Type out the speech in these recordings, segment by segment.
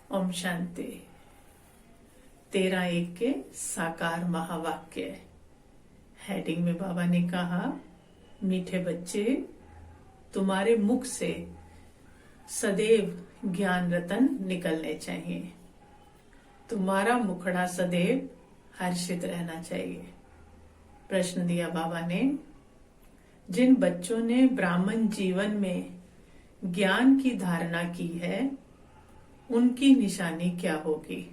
ओम शांति। 13:1 के साकार महावाक्य। हेडिंग में बाबा ने कहा, मीठे बच्चे, तुम्हारे मुख से सदैव ज्ञान रतन निकलने चाहिए। तुम्हारा मुखड़ा सदैव हर्षित रहना चाहिए। प्रश्न दिया बाबा ने, जिन बच्चों ने ब्राह्मण जीवन में ज्ञान की धारणा की है उनकी निशानी क्या होगी?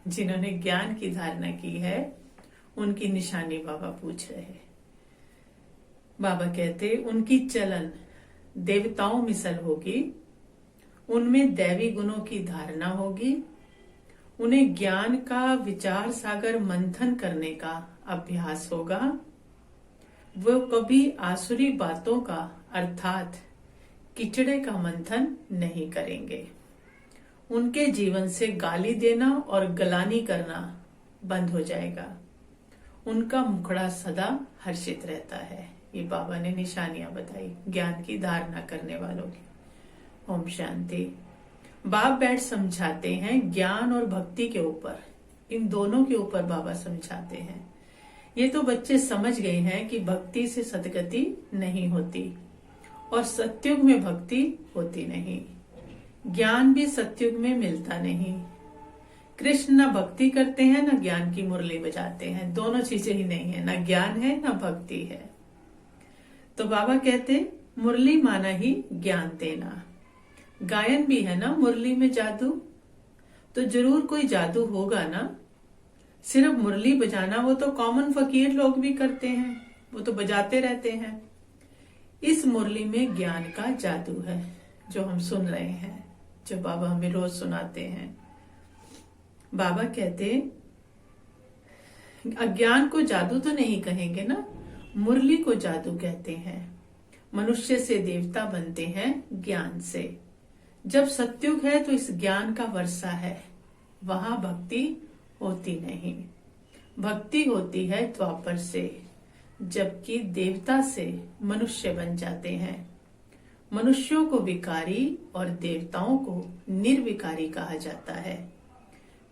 जिन्होंने ज्ञान की धारणा की है उनकी निशानी बाबा पूछ रहे हैं। बाबा कहते उनकी चलन देवताओं मिसल होगी, उनमें दैवी गुणों की धारणा होगी, उन्हें ज्ञान का विचार सागर मंथन करने का अभ्यास होगा, वो कभी आसुरी बातों का अर्थात किचड़े का मंथन नहीं करेंगे। उनके जीवन से गाली देना और गलानी करना बंद हो जाएगा। उनका मुखड़ा सदा हर्षित रहता है। ये बाबा ने निशानियां बताई ज्ञान की धारणा करने वालों की। ओम शांति। बाप बैठ समझाते हैं ज्ञान और भक्ति के ऊपर, इन दोनों के ऊपर बाबा समझाते हैं। ये तो बच्चे समझ गए हैं कि भक्ति से सदगति नहीं होती और सत्युग में भक्ति होती नहीं। ज्ञान भी सत्युग में मिलता नहीं। कृष्ण न भक्ति करते हैं न ज्ञान की मुरली बजाते हैं, दोनों चीजें ही नहीं है, न ज्ञान है न भक्ति है। तो बाबा कहते मुरली माना ही ज्ञान देना। गायन भी है ना मुरली में जादू, तो जरूर कोई जादू होगा ना। सिर्फ मुरली बजाना वो तो कॉमन फकीर लोग भी करते हैं, वो तो बजाते रहते हैं। इस मुरली में ज्ञान का जादू है जो हम सुन रहे हैं, जो बाबा हमें रोज सुनाते हैं। बाबा कहते अज्ञान को जादू तो नहीं कहेंगे ना, मुरली को जादू कहते हैं। मनुष्य से देवता बनते हैं ज्ञान से। जब सत्युग है तो इस ज्ञान का वर्षा है, वहां भक्ति होती नहीं। भक्ति होती है द्वापर से, जबकि देवता से मनुष्य बन जाते हैं। मनुष्यों को विकारी और देवताओं को निर्विकारी कहा जाता है।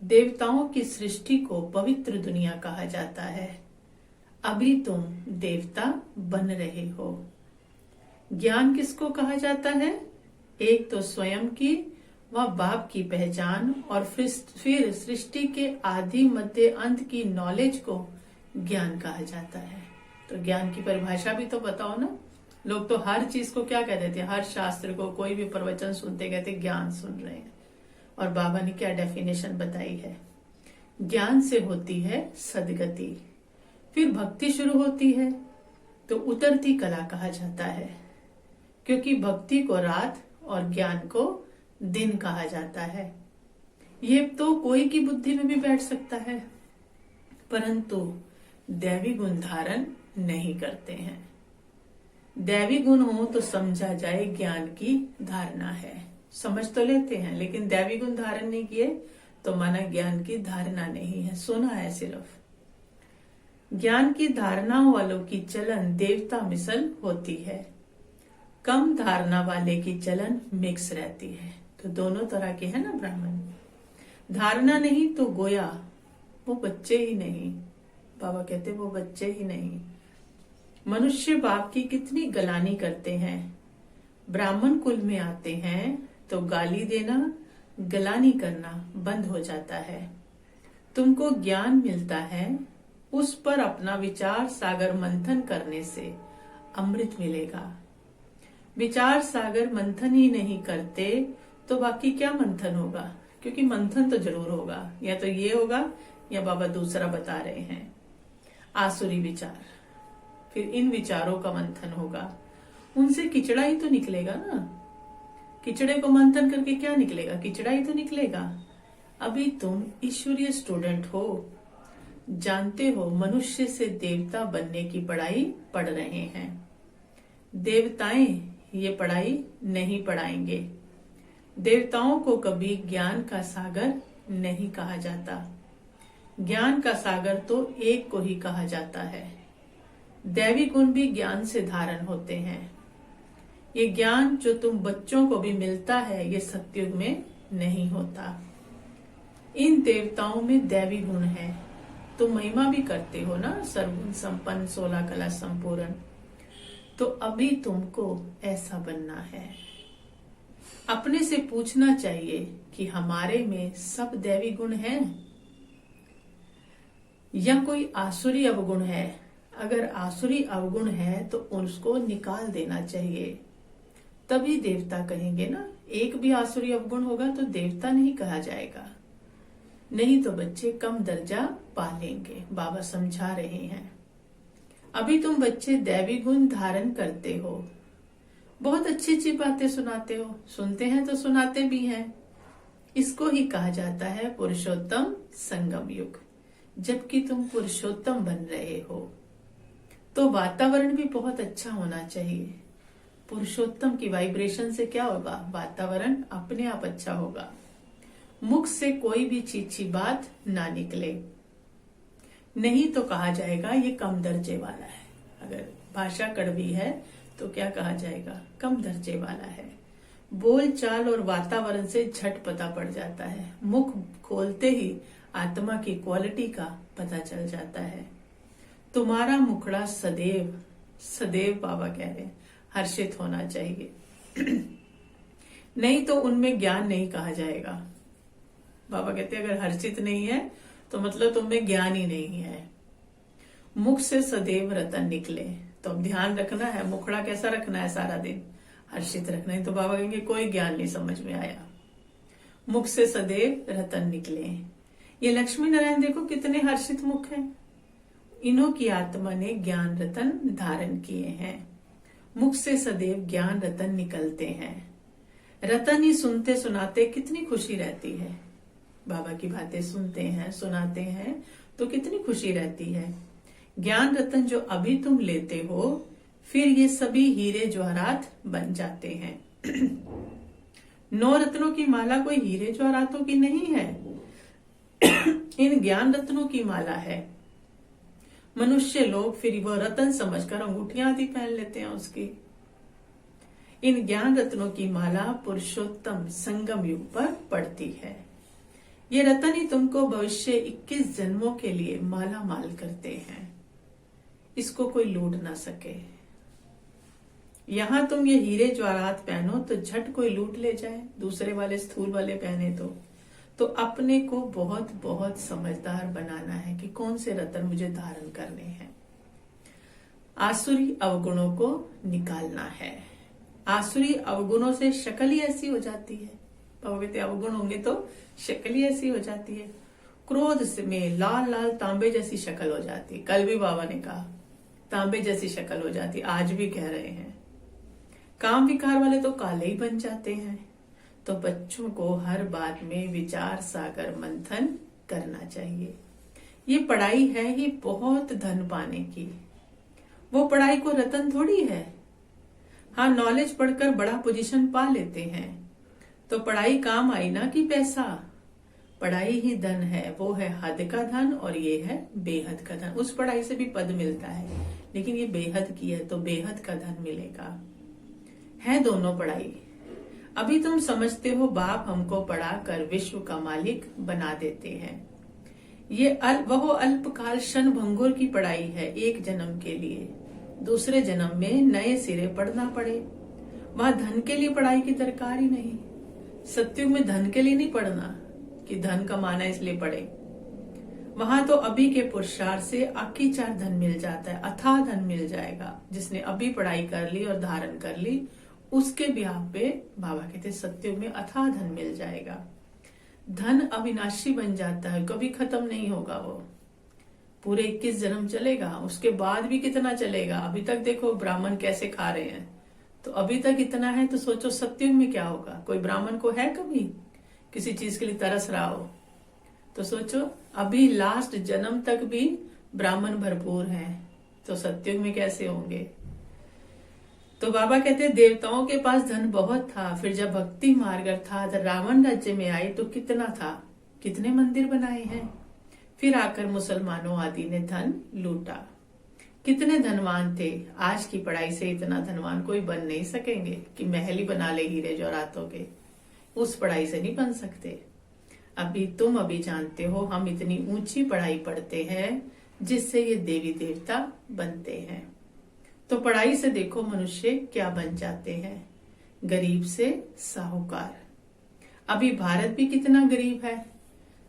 देवताओं की सृष्टि को पवित्र दुनिया कहा जाता है। अभी तुम देवता बन रहे हो। ज्ञान किसको कहा जाता है? एक तो स्वयं की व बाप की पहचान और फिर सृष्टि के आदि मध्य अंत की नॉलेज को ज्ञान कहा जाता है। तो ज्ञान की परिभाषा भी तो बताओ ना। लोग तो हर चीज को क्या कह देते हैं, हर शास्त्र को, कोई भी प्रवचन सुनते कहते ज्ञान सुन रहे हैं। और बाबा ने क्या डेफिनेशन बताई है? ज्ञान से होती है सदगति, फिर भक्ति शुरू होती है तो उतरती कला कहा जाता है, क्योंकि भक्ति को रात और ज्ञान को दिन कहा जाता है। ये तो कोई की बुद्धि में भी बैठ सकता है, परंतु दैवी गुण धारण नहीं करते हैं। दैवी गुण हो तो समझा जाए ज्ञान की धारणा है, समझ तो लेते हैं, लेकिन दैवी गुण धारण नहीं किए तो माना ज्ञान की धारणा नहीं है, सुना है सिर्फ। ज्ञान की धारणा वालों की चलन देवता मिसल होती है, कम धारणा वाले की चलन मिक्स रहती है। तो दोनों तरह के है ना ब्राह्मण। धारणा नहीं तो गोया वो बच्चे ही नहीं। बाबा कहते वो बच्चे ही नहीं। मनुष्य बाप की कितनी गलानी करते हैं। ब्राह्मण कुल में आते हैं तो गाली देना, गलानी करना बंद हो जाता है। तुमको ज्ञान मिलता है, उस पर अपना विचार सागर मंथन करने से अमृत मिलेगा। विचार सागर मंथन ही नहीं करते तो बाकी क्या मंथन होगा? क्योंकि मंथन तो जरूर होगा, या तो ये होगा या बाबा दूसरा बता रहे हैं आसुरी विचार। फिर इन विचारों का मंथन होगा, उनसे किचड़ा ही तो निकलेगा ना। किचड़े को मंथन करके क्या निकलेगा? किचड़ा ही तो निकलेगा। अभी तुम ईश्वरीय स्टूडेंट हो, जानते हो मनुष्य से देवता बनने की पढ़ाई पढ़ रहे हैं। देवताएं ये पढ़ाई नहीं पढ़ाएंगे। देवताओं को कभी ज्ञान का सागर नहीं कहा जाता। ज्ञान का सागर तो एक को ही कहा जाता है। दैवी गुण भी ज्ञान से धारण होते हैं। ये ज्ञान जो तुम बच्चों को भी मिलता है, ये सत्युग में नहीं होता। इन देवताओं में दैवी गुण है। तो महिमा भी करते हो ना, सर्वगुण संपन्न 16 कला संपूर्ण। तो अभी तुमको ऐसा बनना है। अपने से पूछना चाहिए कि हमारे में सब दैवी गुण हैं या कोई आसुरी अवगुण है। अगर आसुरी अवगुण है तो उसको निकाल देना चाहिए, तभी देवता कहेंगे ना। एक भी आसुरी अवगुण होगा तो देवता नहीं कहा जाएगा, नहीं तो बच्चे कम दर्जा पा लेंगे। बाबा समझा रहे हैं। अभी तुम बच्चे दैवी गुण धारण करते हो, बहुत अच्छी अच्छी बातें सुनाते हो, सुनते हैं तो सुनाते भी हैं। इसको ही कहा जाता है पुरुषोत्तम संगम युग। जबकि तुम पुरुषोत्तम बन रहे हो तो वातावरण भी बहुत अच्छा होना चाहिए। पुरुषोत्तम की वाइब्रेशन से क्या होगा, वातावरण अपने आप अच्छा होगा। मुख से कोई भी चीची बात ना निकले, नहीं तो कहा जाएगा ये कम दर्जे वाला है। अगर भाषा कड़वी है तो क्या कहा जाएगा, कम दर्जे वाला है। बोल चाल और वातावरण से झट पता पड़ जाता है। मुख खोलते ही आत्मा की क्वालिटी का पता चल जाता है। तुम्हारा मुखड़ा सदैव सदैव, बाबा कह रहे हैं, हर्षित होना चाहिए। नहीं तो उनमें ज्ञान नहीं कहा जाएगा। बाबा कहते हैं अगर हर्षित नहीं है तो मतलब तुममें ज्ञान ही नहीं है। मुख से सदैव रतन निकले। तो अब ध्यान रखना है, मुखड़ा कैसा रखना है, सारा दिन हर्षित रखना है। तो बाबा कहेंगे कोई ज्ञान नहीं समझ में आया। मुख से सदैव रतन निकले। ये लक्ष्मी नारायण देखो कितने हर्षित मुख हैं। इन्हों की आत्मा ने ज्ञान रतन धारण किए हैं। मुख से सदैव ज्ञान रतन निकलते हैं। रतन ही सुनते सुनाते कितनी खुशी रहती है। बाबा की बातें सुनते हैं, सुनाते हैं तो कितनी खुशी रहती है। ज्ञान रतन जो अभी तुम लेते हो, फिर ये सभी हीरे जवाहरात बन जाते हैं। 9 रत्नों की माला कोई हीरे जवाहरातों की नहीं है। इन ज्ञान रत्नों की माला है। मनुष्य लोग फिर वो रतन समझकर अंगूठियां आदि पहन लेते हैं उसकी। इन ज्ञान रत्नों की माला पुरुषोत्तम संगम युग पर पड़ती है। ये रतन ही तुमको भविष्य 21 जन्मों के लिए माला माल करते हैं। इसको कोई लूट ना सके। यहां तुम ये हीरे जवाहरात पहनो तो झट कोई लूट ले जाए, दूसरे वाले स्थूल वाले पहने तो अपने को बहुत बहुत समझदार बनाना है कि कौन से रतन मुझे धारण करने हैं। आसुरी अवगुणों को निकालना है। आसुरी अवगुणों से शक्ल ही ऐसी हो जाती है। कहते अवगुण होंगे तो शक्ल ही ऐसी हो जाती है। क्रोध में लाल लाल तांबे जैसी शक्ल हो जाती। कल भी बाबा ने कहा तांबे जैसी शक्ल हो जाती, आज भी कह रहे हैं। काम विकार वाले तो काले ही बन जाते हैं। तो बच्चों को हर बात में विचार सागर मंथन करना चाहिए। ये पढ़ाई है ही बहुत धन पाने की। वो पढ़ाई को रतन थोड़ी है। हाँ, नॉलेज पढ़कर बड़ा पोजीशन पा लेते हैं तो पढ़ाई काम आई ना कि पैसा। पढ़ाई ही धन है, वो है हद का धन और ये है बेहद का धन। उस पढ़ाई से भी पद मिलता है, लेकिन ये बेहद की है तो बेहद का धन मिलेगा। है दोनों पढ़ाई। अभी तुम समझते हो बाप हमको पढ़ाकर विश्व का मालिक बना देते हैं। ये वह अल्पकाल क्षण भंगुर की पढ़ाई है, एक जन्म के लिए। दूसरे जन्म में नए सिरे पढ़ना पड़े। वहां धन के लिए पढ़ाई की दरकार ही नहीं। सत्युग में धन के लिए नहीं पढ़ना कि धन कमाना इसलिए पढ़े। वहां तो अभी के पुरुषार्थ से आखिरकार धन मिल जाता है, अथाह धन मिल जाएगा। जिसने अभी पढ़ाई कर ली और धारण कर ली, उसके ब्याह पे बाबा कहते सत्युग में अथाह धन मिल जाएगा। धन अविनाशी बन जाता है, कभी खत्म नहीं होगा। वो पूरे 21 जन्म चलेगा, उसके बाद भी कितना चलेगा। अभी तक देखो ब्राह्मण कैसे खा रहे हैं, तो अभी तक इतना है तो सोचो सत्युग में क्या होगा। कोई ब्राह्मण को है कभी किसी चीज के लिए तरस रहा हो तो सोचो अभी लास्ट जन्म तक भी ब्राह्मण भरपूर हैं, तो सत्युग में कैसे होंगे। तो बाबा कहते हैं देवताओं के पास धन बहुत था, फिर जब भक्ति मार्ग अर्थात रावण राज्य में आए तो कितना था, कितने मंदिर बनाए हैं। फिर आकर मुसलमानों आदि ने धन लूटा। कितने धनवान थे। आज की पढ़ाई से इतना धनवान कोई बन नहीं सकेंगे कि महल ही बना ले हीरे जवाहरातों के। उस पढ़ाई से नहीं बन सकते। अभी तुम अभी जानते हो हम इतनी ऊंची पढ़ाई पढ़ते हैं जिससे ये देवी देवता बनते हैं। तो पढ़ाई से देखो मनुष्य क्या बन जाते हैं, गरीब से साहूकार। अभी भारत भी कितना गरीब है।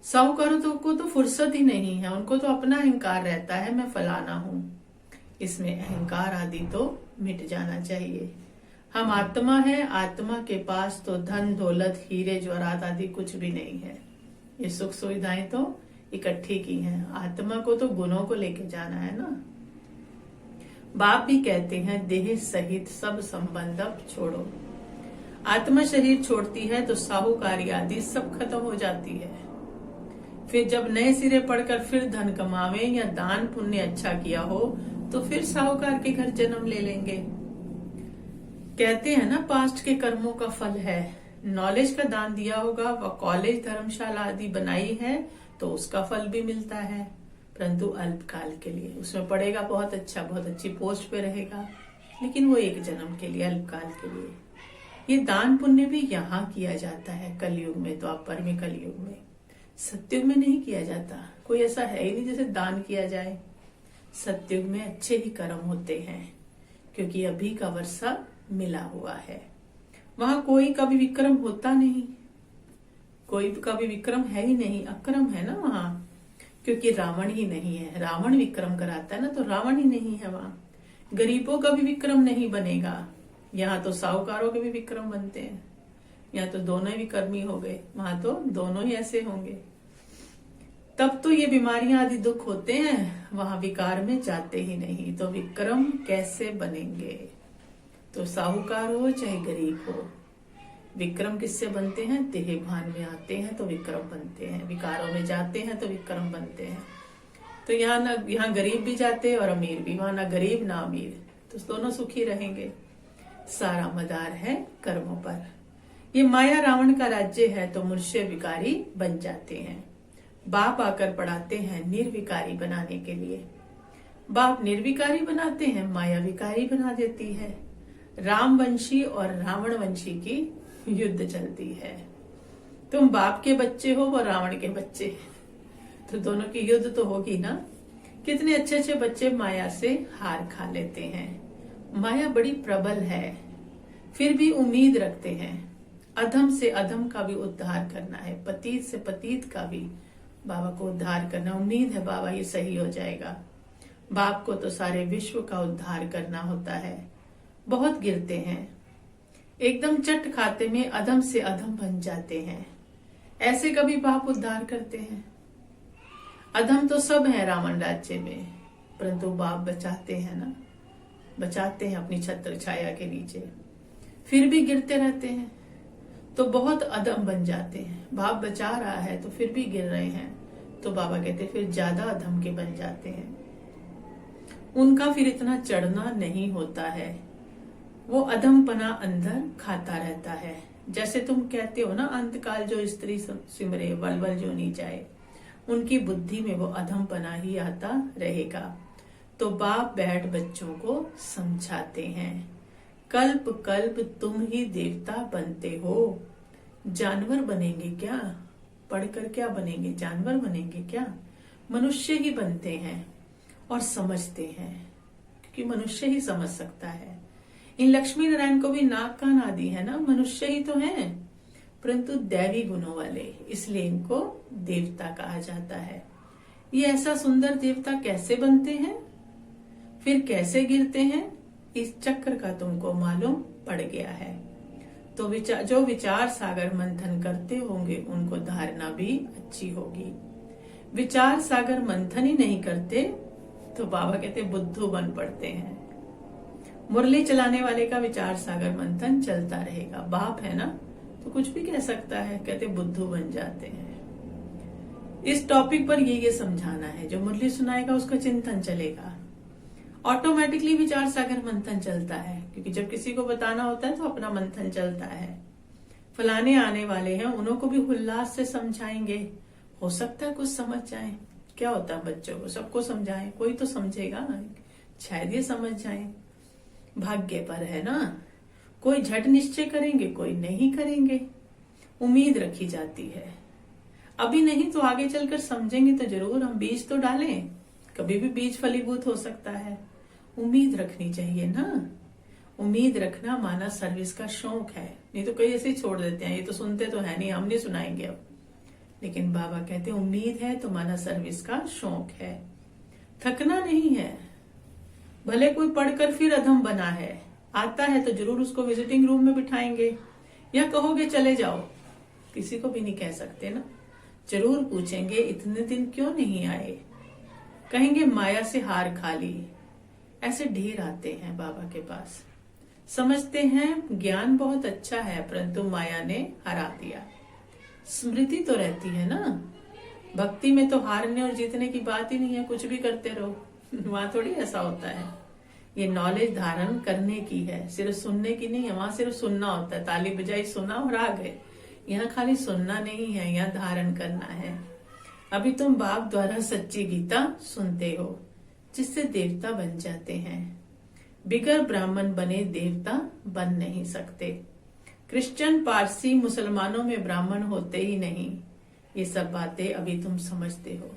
साहूकारों को तो फुर्सत ही नहीं है, उनको तो अपना अहंकार रहता है, मैं फलाना हूं। इसमें अहंकार आदि तो मिट जाना चाहिए। हम आत्मा है, आत्मा के पास तो धन दौलत हीरे जवाहरात आदि कुछ भी नहीं है। ये सुख सुविधाएं तो इकट्ठी की हैं, आत्मा को तो गुणों को लेके जाना है ना। बाप भी कहते हैं देह सहित सब संबंध अब छोड़ो। आत्मा शरीर छोड़ती है तो साहूकारी आदि सब खत्म हो जाती है। फिर जब नए सिरे पढ़कर फिर धन कमावे या दान पुण्य अच्छा किया हो तो फिर साहूकार के घर जन्म ले लेंगे। कहते हैं ना पास्ट के कर्मों का फल है। नॉलेज का दान दिया होगा व कॉलेज धर्मशाला आदि बनाई है तो उसका फल भी मिलता है, परंतु अल्पकाल के लिए। उसमें पढ़ेगा बहुत अच्छा, बहुत अच्छी पोस्ट पे रहेगा, लेकिन वो एक जन्म के लिए, अल्पकाल के लिए। ये दान पुण्य भी यहाँ किया जाता है कलयुग में, द्वापर में, कलयुग में। सत्युग में नहीं किया जाता। कोई ऐसा है ही नहीं जैसे दान किया जाए। सत्युग में अच्छे ही कर्म होते हैं क्योंकि अभी का वर्षा मिला हुआ है। वहां कोई कभी विक्रम होता नहीं, कोई कभी विक्रम है ही नहीं, अक्रम है ना वहां, क्योंकि रावण ही नहीं है। रावण विक्रम कराता है ना, तो रावण ही नहीं है वहां। गरीबों का भी विक्रम नहीं बनेगा। यहाँ तो साहूकारों के भी विक्रम बनते हैं। यहाँ तो दोनों ही विक्रमी हो गए, वहां तो दोनों ही ऐसे होंगे। तब तो ये बीमारियां आदि दुख होते हैं, वहां विकार में जाते ही नहीं। तो विक्रम कैसे बनेंगे? तो साहूकार हो चाहे गरीब हो, विक्रम किससे बनते हैं? देह भान में आते हैं तो विक्रम बनते हैं, विकारों में जाते हैं तो विक्रम बनते हैं। तो यहाँ गरीब भी जाते और अमीर भी, वहां ना गरीब ना अमीर, तो दोनों सुखी रहेंगे। सारा मदार है कर्मों पर। ये माया रावण का राज्य है तो मनुष्य विकारी बन जाते हैं। बाप आकर पढ़ाते हैं निर्विकारी बनाने के लिए। बाप निर्विकारी बनाते हैं, माया विकारी बना देती है। राम वंशी और रावण वंशी की युद्ध चलती है। तुम बाप के बच्चे हो, वो रावण के बच्चे, तो दोनों की युद्ध तो होगी ना। कितने अच्छे अच्छे बच्चे माया से हार खा लेते हैं। माया बड़ी प्रबल है, फिर भी उम्मीद रखते हैं। अधम से अधम का भी उद्धार करना है, पतित से पतित का भी बाबा को उद्धार करना। उम्मीद है बाबा ये सही हो जाएगा। बाप को तो सारे विश्व का उद्धार करना होता है। बहुत गिरते हैं, एकदम चट खाते में अधम से अधम बन जाते हैं। ऐसे कभी बाप उद्धार करते हैं? अधम तो सब है रावण राज्य में, परंतु बाप बचाते हैं ना, बचाते हैं अपनी छत्र छाया के नीचे। फिर भी गिरते रहते हैं तो बहुत अधम बन जाते हैं। बाप बचा रहा है तो फिर भी गिर रहे हैं, तो बाबा कहते फिर ज्यादा अधम के बन जाते हैं। उनका फिर इतना चढ़ना नहीं होता है, वो अधमपना अंदर खाता रहता है। जैसे तुम कहते हो ना, अंतकाल जो स्त्री सिमरे वलवल जो नहीं जाए, उनकी बुद्धि में वो अधमपना ही आता रहेगा। तो बाप बैठ बच्चों को समझाते हैं, कल्प कल्प तुम ही देवता बनते हो। जानवर बनेंगे क्या? पढ़कर क्या बनेंगे? जानवर बनेंगे क्या? मनुष्य ही बनते हैं और समझते हैं, क्योंकि मनुष्य ही समझ सकता है। इन लक्ष्मी नारायण को भी नाक कान आदि है ना, मनुष्य ही तो हैं, परंतु दैवी गुणों वाले, इसलिए इनको देवता कहा जाता है। ये ऐसा सुंदर देवता कैसे बनते हैं, फिर कैसे गिरते हैं, इस चक्र का तुमको मालूम पड़ गया है। तो जो विचार सागर मंथन करते होंगे उनको धारणा भी अच्छी होगी। विचार सागर मंथन ही नहीं करते तो बाबा कहते बुद्धू बन पड़ते हैं। मुरली चलाने वाले का विचार सागर मंथन चलता रहेगा। बाप है ना, तो कुछ भी कह सकता है, कहते बुद्धू बन जाते हैं। इस टॉपिक पर ये समझाना है, जो मुरली सुनाएगा उसका चिंतन चलेगा। ऑटोमेटिकली विचार सागर मंथन चलता है, क्योंकि जब किसी को बताना होता है तो अपना मंथन चलता है। फलाने आने वाले हैं, उन्हों को भी उल्लास से समझाएंगे, हो सकता है कुछ समझ जाए। क्या होता है बच्चों को सबको समझाएं, कोई तो समझेगा, शायद ये समझ जाए। भाग्य पर है ना, कोई झट निश्चय करेंगे, कोई नहीं करेंगे। उम्मीद रखी जाती है। अभी नहीं तो आगे चलकर समझेंगे तो जरूर। हम बीज तो डालें, कभी भी बीज फलीभूत हो सकता है। उम्मीद रखनी चाहिए ना। उम्मीद रखना माना सर्विस का शौक है। नहीं तो कई ऐसे ही छोड़ देते हैं, ये तो सुनते तो है नहीं, हम नहीं सुनाएंगे अब। लेकिन बाबा कहते हैं उम्मीद है तो माना सर्विस का शौक है। थकना नहीं है। भले कोई पढ़कर फिर अधम बना है, आता है तो जरूर उसको विजिटिंग रूम में बिठाएंगे, या कहोगे चले जाओ। किसी को भी नहीं कह सकते ना। जरूर पूछेंगे इतने दिन क्यों नहीं आए। कहेंगे माया से हार खा ली। ऐसे ढेर आते हैं बाबा के पास। समझते हैं ज्ञान बहुत अच्छा है, परंतु माया ने हरा दिया। स्मृति तो रहती है ना। भक्ति में तो हारने और जीतने की बात ही नहीं है, कुछ भी करते रहो। वहां थोड़ी ऐसा होता है। ये नॉलेज धारण करने की है, सिर्फ सुनने की नहीं है। वहां सिर्फ सुनना होता है, ताली बजाई सुना और आ गए। यहाँ खाली सुनना नहीं है, यहाँ धारण करना है। अभी तुम बाप द्वारा सच्ची गीता सुनते हो, जिससे देवता बन जाते हैं। बिगर ब्राह्मण बने देवता बन नहीं सकते। क्रिश्चियन, पारसी, मुसलमानों में ब्राह्मण होते ही नहीं। ये सब बातें अभी तुम समझते हो।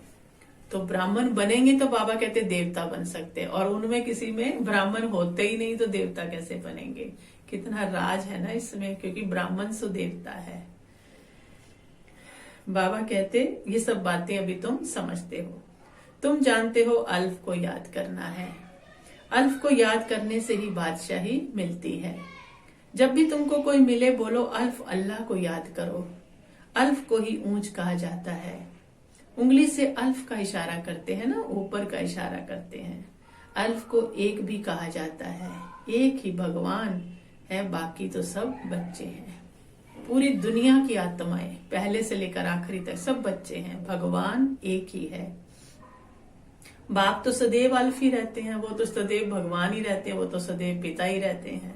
तो ब्राह्मण बनेंगे तो बाबा कहते देवता बन सकते, और उनमें किसी में ब्राह्मण होते ही नहीं तो देवता कैसे बनेंगे। कितना राज है ना इसमें, क्योंकि ब्राह्मण सो देवता है। बाबा कहते ये सब बातें अभी तुम समझते हो। तुम जानते हो अल्फ को याद करना है। अल्फ को याद करने से ही बादशाही मिलती है। जब भी तुमको कोई मिले बोलो अल्फ अल्लाह को याद करो। अल्फ को ही ऊंच कहा जाता है। उंगली से अल्फ का इशारा करते हैं ना, ऊपर का इशारा करते हैं। अल्फ को एक भी कहा जाता है। एक ही भगवान है, बाकी तो सब बच्चे हैं। पूरी दुनिया की आत्माएं पहले से लेकर आखिरी तक सब बच्चे हैं। भगवान एक ही है। बाप तो सदैव अल्फ ही रहते हैं, वो तो सदैव भगवान ही रहते हैं, वो तो सदैव पिता ही रहते हैं।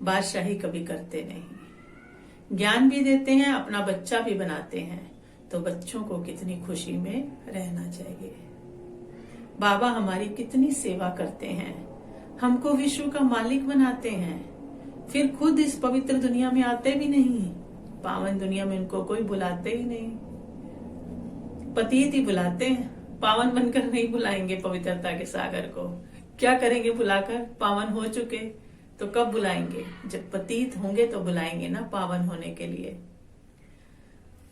बादशाही कभी करते नहीं। ज्ञान भी देते हैं, अपना बच्चा भी बनाते हैं। तो बच्चों को कितनी खुशी में रहना चाहिए। बाबा हमारी कितनी सेवा करते हैं, हमको विश्व का मालिक बनाते हैं, फिर खुद इस पवित्र दुनिया में आते भी नहीं। पावन दुनिया में उनको कोई बुलाते ही नहीं। पतित ही बुलाते हैं, पावन बनकर नहीं बुलाएंगे पवित्रता के सागर को। क्या करेंगे बुलाकर? पावन हो चुके तो कब बुलाएंगे? जब पतित होंगे तो बुलाएंगे ना, पावन होने के लिए।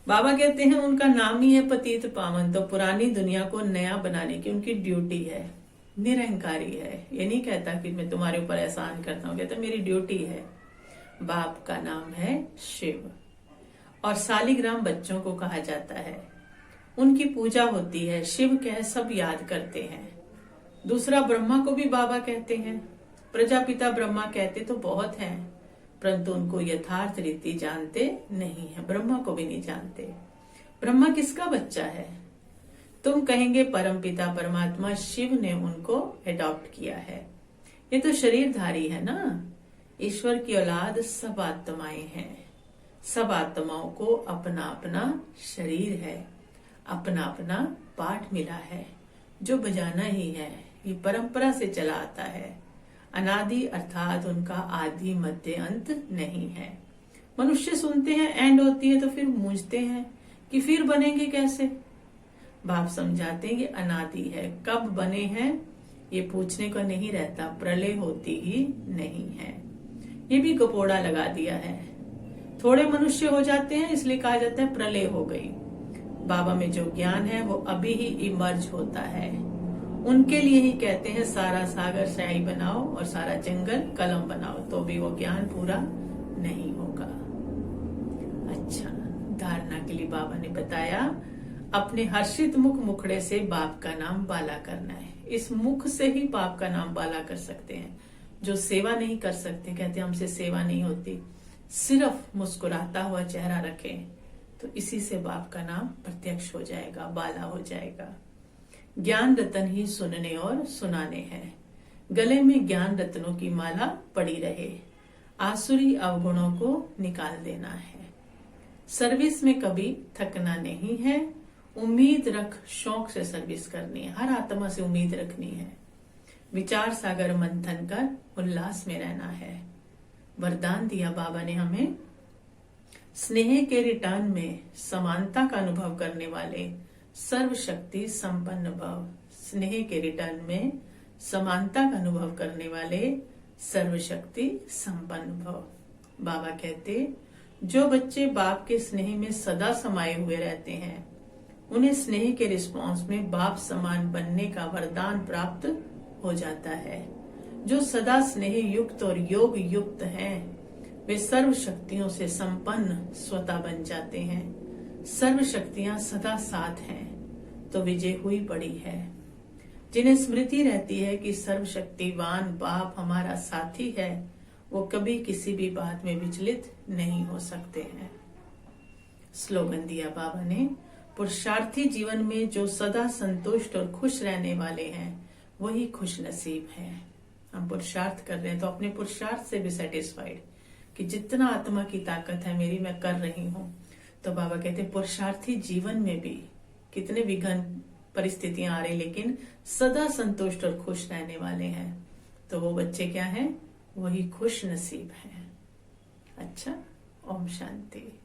बाबा कहते हैं उनका नाम ही है पतित पावन, तो पुरानी दुनिया को नया बनाने की उनकी ड्यूटी है। निरहंकारी है। ये नहीं कहता कि मैं तुम्हारे ऊपर एहसान करता हूँ, कहता मेरी ड्यूटी है। बाप का नाम है शिव, और सालिग्राम बच्चों को कहा जाता है। उनकी पूजा होती है। शिव कह सब याद करते हैं। दूसरा ब्रह्मा को भी बाबा कहते हैं। प्रजापिता ब्रह्मा कहते तो बहुत हैं, परंतु उनको यथार्थ रीति जानते नहीं है। ब्रह्मा को भी नहीं जानते। ब्रह्मा किसका बच्चा है? तुम कहेंगे परमपिता परमात्मा शिव ने उनको एडॉप्ट किया है। ये तो शरीरधारी है ना। ईश्वर की औलाद सब आत्माएं हैं। सब आत्माओं को अपना अपना शरीर है, अपना अपना पाठ मिला है, जो बजाना ही है। ये परंपरा से चला आता है। अनादि अर्थात उनका आदि मध्य अंत नहीं है। मनुष्य सुनते हैं एंड होती है तो फिर मूंझते हैं कि फिर बनेंगे कैसे। बाप समझाते हैं कि अनादि है। कब बने हैं ये पूछने को नहीं रहता, प्रलय होती ही नहीं है। ये भी गपोड़ा लगा दिया है। थोड़े मनुष्य हो जाते हैं इसलिए कहा जाता है प्रलय हो गई। बाबा में जो ज्ञान है वो अभी ही इमर्ज होता है। उनके लिए ही कहते हैं सारा सागर स्याही बनाओ और सारा जंगल कलम बनाओ, तो भी वो ज्ञान पूरा नहीं होगा। अच्छा, धारणा के लिए बाबा ने बताया अपने हर्षित मुखड़े से बाप का नाम बाला करना है। इस मुख से ही बाप का नाम बाला कर सकते हैं। जो सेवा नहीं कर सकते, कहते हमसे सेवा नहीं होती, सिर्फ मुस्कुराता हुआ चेहरा रखें तो इसी से बाप का नाम प्रत्यक्ष हो जाएगा, बाला हो जाएगा। ज्ञान रतन ही सुनने और सुनाने हैं। गले में ज्ञान रत्नों की माला पड़ी रहे। आसुरी अवगुणों को निकाल देना है। सर्विस में कभी थकना नहीं है। उम्मीद रख शौक से सर्विस करनी है। हर आत्मा से उम्मीद रखनी है। विचार सागर मंथन कर उल्लास में रहना है। वरदान दिया बाबा ने हमें, स्नेह के रिटर्न में समानता का अनुभव करने वाले सर्वशक्ति संपन्न भव। स्नेह के रिटर्न में समानता का अनुभव करने वाले सर्वशक्ति संपन्न भव। बाबा कहते, जो बच्चे बाप के स्नेह में सदा समाये हुए रहते हैं, उन्हें स्नेह के रिस्पॉन्स में बाप समान बनने का वरदान प्राप्त हो जाता है। जो सदा स्नेह युक्त और योग युक्त हैं, वे सर्व शक्तियों से संपन्न स्वतः बन जाते हैं। सर्व शक्तियां सदा साथ हैं तो विजय हुई पड़ी है। जिन्हें स्मृति रहती है कि सर्वशक्तिवान बाप हमारा साथी है, वो कभी किसी भी बात में विचलित नहीं हो सकते हैं। स्लोगन दिया बाबा ने, पुरुषार्थी जीवन में जो सदा संतुष्ट और खुश रहने वाले हैं, वही खुश नसीब हैं। हम पुरुषार्थ कर रहे हैं तो अपने पुरुषार्थ से भी सेटिस्फाइड कि जितना आत्मा की ताकत है मेरी, मैं कर रही हूँ। तो बाबा कहते हैं पुरुषार्थी जीवन में भी कितने विघ्न परिस्थितियां आ रही, लेकिन सदा संतुष्ट और खुश रहने वाले हैं। तो वो बच्चे क्या हैं? वही खुश नसीब हैं। अच्छा, ओम शांति।